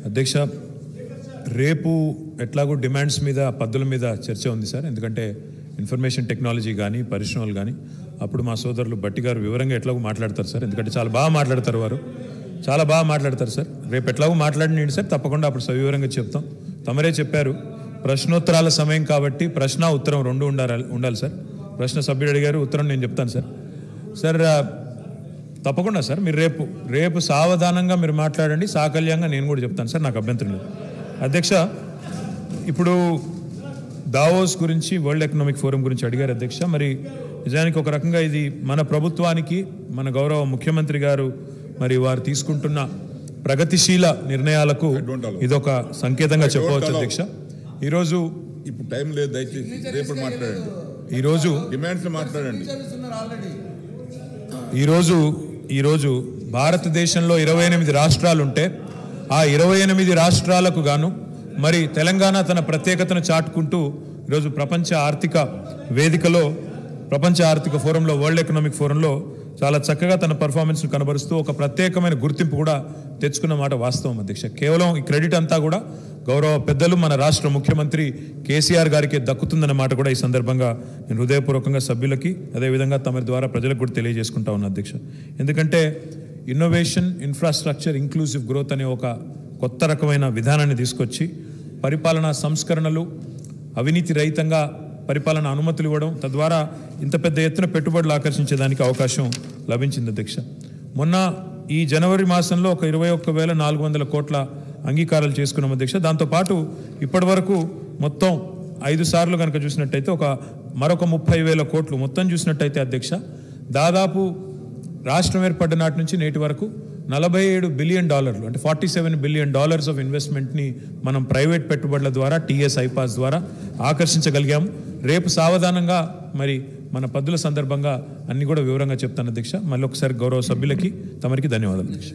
అధ్యక్ష, రేపు ఎట్లాగో డిమాండ్స్ మీద పద్ధతుల మీద చర్చ ఉంది సార్. ఎందుకంటే ఇన్ఫర్మేషన్ టెక్నాలజీ కానీ పరిశ్రమలు కానీ అప్పుడు మా సోదరులు బట్టి గారు వివరంగా ఎట్లాగో మాట్లాడతారు సార్. ఎందుకంటే చాలా బాగా మాట్లాడతారు, వారు చాలా బాగా మాట్లాడతారు సార్. రేపు ఎట్లాగో మాట్లాడినండి సార్, తప్పకుండా అప్పుడు సవివరంగా చెప్తాం. తమరే చెప్పారు ప్రశ్నోత్తరాల సమయం కాబట్టి ప్రశ్న ఉత్తరం రెండు ఉండాలి సార్. ప్రశ్న సభ్యుడు అడిగారు, ఉత్తరం నేను చెప్తాను సార్. సార్ తప్పకుండా సార్, మీరు రేపు సావధానంగా మీరు మాట్లాడండి, సాకల్యంగా నేను కూడా చెప్తాను సార్, నాకు అభ్యంతరం లేదు. అధ్యక్ష, ఇప్పుడు దావోస్ గురించి, వరల్డ్ ఎకనామిక్ ఫోరం గురించి అడిగారు అధ్యక్ష. మరి నిజానికి ఒక రకంగా ఇది మన ప్రభుత్వానికి, మన గౌరవ ముఖ్యమంత్రి గారు మరి వారు తీసుకుంటున్న ప్రగతిశీల నిర్ణయాలకు ఇదొక సంకేతంగా చెప్పవచ్చు అధ్యక్ష. ఈరోజు ఇప్పుడు టైం లేదు, దయచేసి రేపు మాట్లాడండి. ఈరోజు డిమాండ్స్ మాట్లాడండి. ఈరోజు భారతదేశంలో 28 రాష్ట్రాలు ఉంటే ఆ 28 రాష్ట్రాలకు గాను మరి తెలంగాణ తన ప్రత్యేకతను చాటుకుంటూ ఈరోజు ప్రపంచ ఆర్థిక వేదికలో, ప్రపంచ ఆర్థిక ఫోరంలో, వరల్డ్ ఎకనామిక్ ఫోరంలో చాలా చక్కగా తన పర్ఫార్మెన్స్ను కనబరుస్తూ ఒక ప్రత్యేకమైన గుర్తింపు కూడా తెచ్చుకున్న మాట వాస్తవం అధ్యక్ష. కేవలం ఈ క్రెడిట్ అంతా కూడా గౌరవ పెద్దలు మన రాష్ట్ర ముఖ్యమంత్రి కేసీఆర్ గారికి దక్కుతుందన్న మాట కూడా ఈ సందర్భంగా నేను హృదయపూర్వకంగా సభ్యులకి, అదేవిధంగా తమ ద్వారా ప్రజలకు కూడా తెలియజేసుకుంటా ఉన్నా అధ్యక్ష. ఎందుకంటే ఇన్నోవేషన్, ఇన్ఫ్రాస్ట్రక్చర్, ఇంక్లూజివ్ గ్రోత్ అనే ఒక కొత్త రకమైన విధానాన్ని తీసుకొచ్చి పరిపాలనా సంస్కరణలు, అవినీతి రహితంగా పరిపాలన అనుమతులు ఇవ్వడం, తద్వారా ఇంత పెద్ద ఎత్తున పెట్టుబడులు ఆకర్షించేదానికి అవకాశం లభించింది అధ్యక్ష. మొన్న ఈ జనవరి మాసంలో ఒక 21,400 కోట్ల అంగీకారాలు చేసుకున్నాం అధ్యక్ష. దాంతోపాటు ఇప్పటి వరకు మొత్తం 5 సార్లు కనుక చూసినట్టయితే మరొక 30,000 కోట్లు మొత్తం చూసినట్టయితే అధ్యక్ష, దాదాపు రాష్ట్రం ఏర్పడ్డ నాటి నుంచి నేటి వరకు $47 బిలియన్, అంటే $47 బిలియన్ ఆఫ్ ఇన్వెస్ట్మెంట్ని మనం ప్రైవేట్ పెట్టుబడుల ద్వారా, టీఎస్ ఐపాస్ ద్వారా ఆకర్షించగలిగాము. రేపు సావధానంగా మరి మన పద్దుల సందర్భంగా అన్ని కూడా వివరంగా చెప్తాను అధ్యక్ష. మళ్ళీ ఒకసారి గౌరవ సభ్యులకి తమరికి ధన్యవాదాలు అధ్యక్ష.